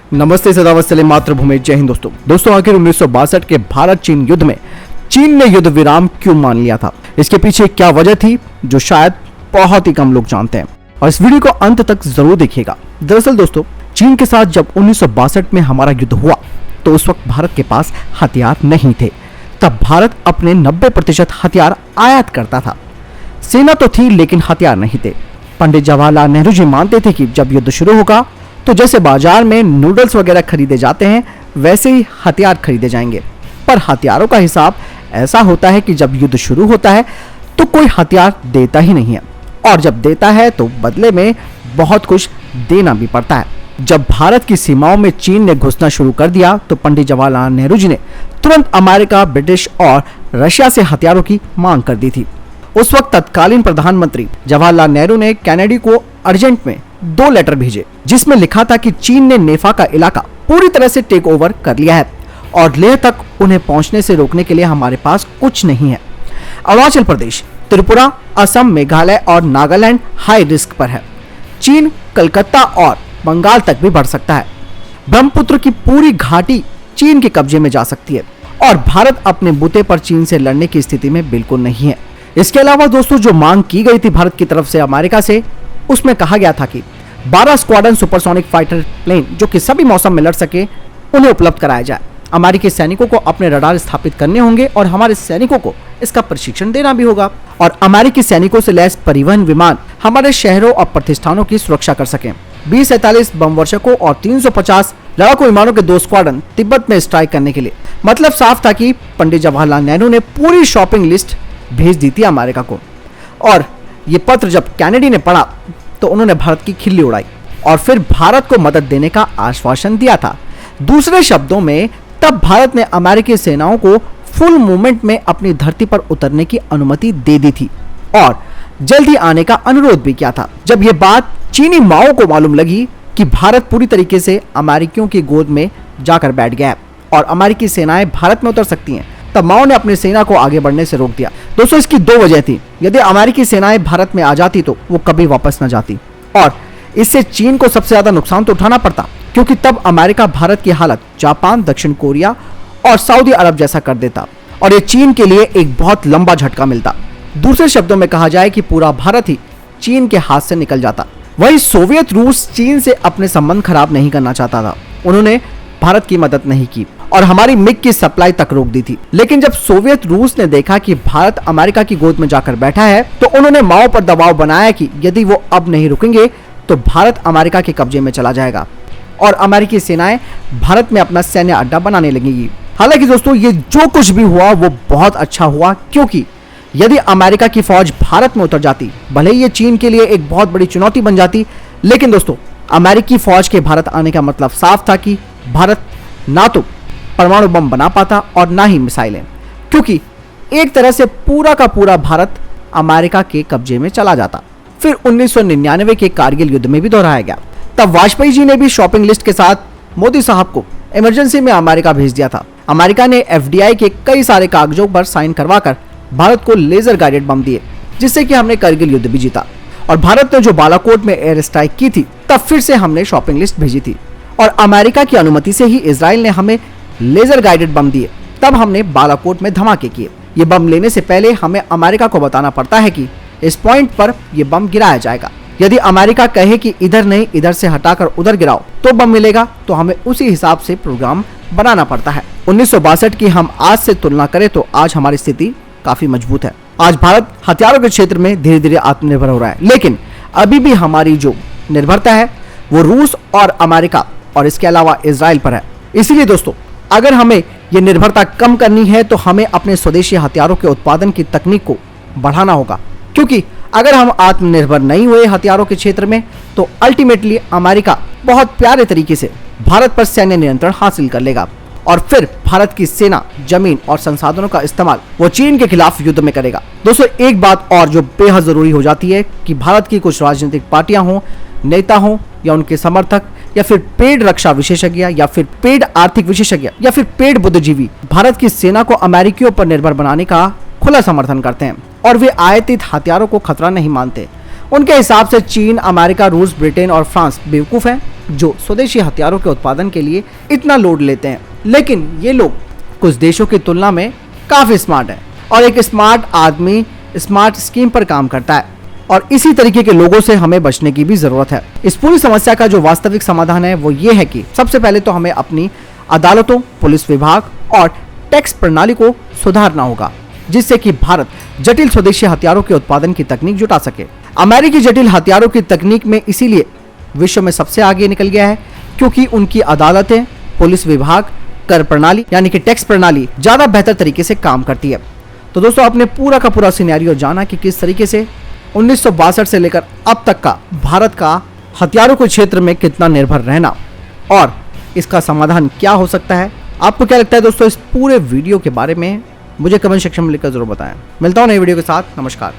नमस्ते, सदावत सलाम, मातृभूमि, जय हिंद। दोस्तों आखिर 1962 के भारत चीन युद्ध में चीन ने युद्ध विराम क्यों मान लिया था? इसके पीछे क्या वजह थी जो शायद बहुत ही कम लोग जानते हैं, और इस वीडियो को अंत तक जरूर देखिएगा। दरअसल दोस्तों, चीन के साथ जब 1962 में हमारा युद्ध हुआ तो उस वक्त भारत के पास हथियार नहीं थे। तब भारत अपने 90% हथियार आयात करता था। सेना तो थी लेकिन हथियार नहीं थे। पंडित जवाहरलाल नेहरू जी मानते थे कि जब युद्ध शुरू होगा तो जैसे बाजार में नूडल्स वगैरह खरीदे जाते हैं वैसे ही हथियार खरीदे जाएंगे। पर हथियारों का हिसाब ऐसा होता है कि जब युद्ध शुरू होता है तो कोई हथियार देता ही नहीं है, और जब देता है तो बदले में बहुत कुछ देना भी पड़ता है। जब भारत की सीमाओं में चीन ने घुसना शुरू कर दिया तो पंडित जवाहरलाल नेहरू जी ने तुरंत अमेरिका, ब्रिटिश और रशिया से हथियारों की मांग कर दी थी। उस वक्त तत्कालीन प्रधानमंत्री जवाहरलाल नेहरू ने कैनेडी को अर्जेंट में 2 लेटर भेजे जिसमें लिखा था कि चीन ने नेफा का इलाका पूरी तरह से टेक ओवर कर लिया है और लेह तक उन्हें पहुंचने से रोकने के लिए हमारे पास कुछ नहीं है। अरुणाचल प्रदेश, त्रिपुरा, असम, मेघालय और नागालैंड हाई रिस्क पर है। चीन कलकत्ता और बंगाल तक भी बढ़ सकता है। ब्रह्मपुत्र की पूरी घाटी चीन के कब्जे में जा सकती है और भारत अपने बूते पर चीन से लड़ने की स्थिति में बिल्कुल नहीं है। इसके अलावा दोस्तों, जो मांग की गई थी भारत की तरफ से अमेरिका से, उसमें कहा गया था कि 12 स्क्वाड्रन सुपरसोनिक फाइटर प्लेन जो कि सभी मौसम में लड़ सके उन्हें उपलब्ध कराया जाए। अमेरिकी सैनिकों को अपने रडार स्थापित करने होंगे और हमारे सैनिकों को इसका प्रशिक्षण देना भी होगा, और अमेरिकी सैनिकों से लैस परिवहन विमान हमारे शहरों और प्रतिष्ठानों की सुरक्षा कर सकें। 20-47 बम वर्षकों और 350 लड़ाकू विमानों के 2 स्क्वाड्रन तिब्बत में स्ट्राइक करने के लिए। मतलब साफ था कि पंडित जवाहरलाल नेहरू ने पूरी शॉपिंग लिस्ट भेज दी थी अमेरिका को, और ये पत्र जब कैनेडी ने पढ़ा तो उन्होंने भारत की खिल्ली उड़ाई और फिर भारत को मदद देने का आश्वासन दिया था। दूसरे शब्दों में, तब भारत ने अमेरिकी सेनाओं को फुल मूवमेंट में अपनी धरती पर उतरने की अनुमति दे दी थी और जल्दी आने का अनुरोध भी किया था। जब यह बात चीनी माओ को मालूम लगी कि भारत पूरी तरीके से अमेरिकियों की गोद में जाकर बैठ गया है और अमेरिकी सेनाएं भारत में उतर सकती हैं, तब माओ ने अपनी सेना को आगे बढ़ने से रोक दिया। दोस्तों, इसकी 2 वजह थी। यदि अमेरिकी सेनाएं भारत में आ जाती तो वो कभी वापस न जाती, और इससे चीन को सबसे ज्यादा नुकसान तो उठाना पड़ता, क्योंकि तब अमेरिका भारत की हालत जापान, दक्षिण कोरिया और सऊदी अरब जैसा कर देता, और ये चीन के लिए एक बहुत लंबा झटका मिलता। दूसरे शब्दों में कहा जाए कि पूरा भारत ही चीन के हाथ से निकल जाता। वही सोवियत रूस चीन से अपने संबंध खराब नहीं करना चाहता था। उन्होंने भारत की मदद नहीं की और हमारी मिग की सप्लाई तक रोक दी थी। लेकिन जब सोवियत रूस ने देखा कि भारत अमेरिका की गोद में जाकर बैठा है तो उन्होंने माओ पर दबाव बनाया कि यदि वो अब नहीं रुकेंगे तो भारत अमेरिका के कब्जे में चला जाएगा और अमेरिकी सेनाएं भारत में अपना सैन्य अड्डा बनाने लगेंगी। हालांकि दोस्तों, ये जो कुछ भी हुआ वो बहुत अच्छा हुआ, क्योंकि यदि अमेरिका की फौज भारत में उतर जाती, भले ही ये चीन के लिए एक बहुत बड़ी चुनौती बन जाती, लेकिन दोस्तों अमेरिकी फौज के भारत आने का मतलब साफ था कि भारत ना तो परमाणु बम बना पाता और ना ही मिसाइलें, क्योंकि एक तरह से पूरा का पूरा भारत अमेरिका के कब्जे में चला जाता। फिर 1999 के कारगिल युद्ध में भी दोहराया गया। तब वाजपेयी जी ने भी शॉपिंग लिस्ट के साथ मोदी साहब को इमरजेंसी में अमेरिका भेज दिया था। अमेरिका ने FDI के कई सारे कागजों पर साइन करवाकर भारत को लेजर गाइडेड बम दिए, जिससे कि हमने कारगिल युद्ध भी जीता। और भारत ने जो बालाकोट में एयर स्ट्राइक की थी, तब फिर से हमने शॉपिंग लिस्ट भेजी थी, और अमेरिका की अनुमति से ही इजराइल ने हमें लेजर गाइडेड बम दिए। तब हमने बालाकोट में धमाके किए। ये बम लेने से पहले हमें अमेरिका को बताना पड़ता है कि इस पॉइंट पर यह बम गिराया जाएगा। यदि अमेरिका कहे कि इधर नहीं, इधर से हटाकर उधर गिराओ तो बम मिलेगा, तो हमें उसी हिसाब से प्रोग्राम बनाना पड़ता है। 1962 की हम आज से तुलना करें तो आज हमारी स्थिति काफी मजबूत है। आज भारत हथियारों के क्षेत्र में धीरे धीरे आत्मनिर्भर हो रहा है, लेकिन अभी भी हमारी जो निर्भरता है वो रूस और अमेरिका और इसके अलावा इजराइल पर है। इसीलिए दोस्तों, अगर हमें ये निर्भरता कम करनी है तो हमें अपने स्वदेशी हथियारों के उत्पादन की तकनीक को बढ़ाना होगा, क्योंकि अगर हम आत्मनिर्भर नहीं हुए हथियारों के क्षेत्र में तो अल्टीमेटली अमेरिका बहुत प्यारे तरीके से भारत पर सैन्य नियंत्रण हासिल कर लेगा और फिर भारत की सेना, जमीन और संसाधनों का इस्तेमाल वो चीन के खिलाफ युद्ध में करेगा। दोस्तों, एक बात और जो बेहद जरूरी हो जाती है कि भारत की कुछ राजनीतिक पार्टियां हों, नेता हों या उनके समर्थक, या फिर पेड़ रक्षा विशेषज्ञ, या फिर पेड़ आर्थिक विशेषज्ञ, या फिर पेड़ बुद्धिजीवी भारत की सेना को अमेरिकियों पर निर्भर बनाने का खुला समर्थन करते हैं और वे आयातित हथियारों को खतरा नहीं मानते। उनके हिसाब से चीन, अमेरिका, रूस, ब्रिटेन और फ्रांस बेवकूफ़ हैं जो स्वदेशी हथियारों के उत्पादन के लिए इतना लोड लेते हैं। लेकिन ये लोग कुछ देशों की तुलना में काफ़ी स्मार्ट हैं और एक स्मार्ट आदमी स्मार्ट स्कीम पर काम करता है और इसी तरीके के लोगों से हमें बचने की भी ज़रूरत है। इस पूरी समस्या का जो वास्तविक समाधान है वो ये है कि सबसे पहले तो हमें अपनी अदालतों, पुलिस विभाग और टैक्स प्रणाली को सुधारना होगा, जिससे कि भारत जटिल स्वदेशी हथियारों के उत्पादन की तकनीक जुटा सके। अमेरिकी जटिल हथियारों की तकनीक में इसीलिए विश्व में सबसे आगे निकल गया है क्योंकि उनकी अदालतें, पुलिस विभाग, कर प्रणाली यानी कि टैक्स प्रणाली ज्यादा बेहतर तरीके से काम करती है। तो दोस्तों, आपने पूरा का पूरा सिनेरियो जाना कि किस तरीके से 1962 से लेकर अब तक का भारत का हथियारों के क्षेत्र में कितना निर्भर रहना और इसका समाधान क्या हो सकता है। आपको क्या लगता है दोस्तों इस पूरे वीडियो के बारे में? मुझे कमेंट सेक्शन में लिखकर जरूर बताएं। मिलता हूं नई वीडियो के साथ। नमस्कार।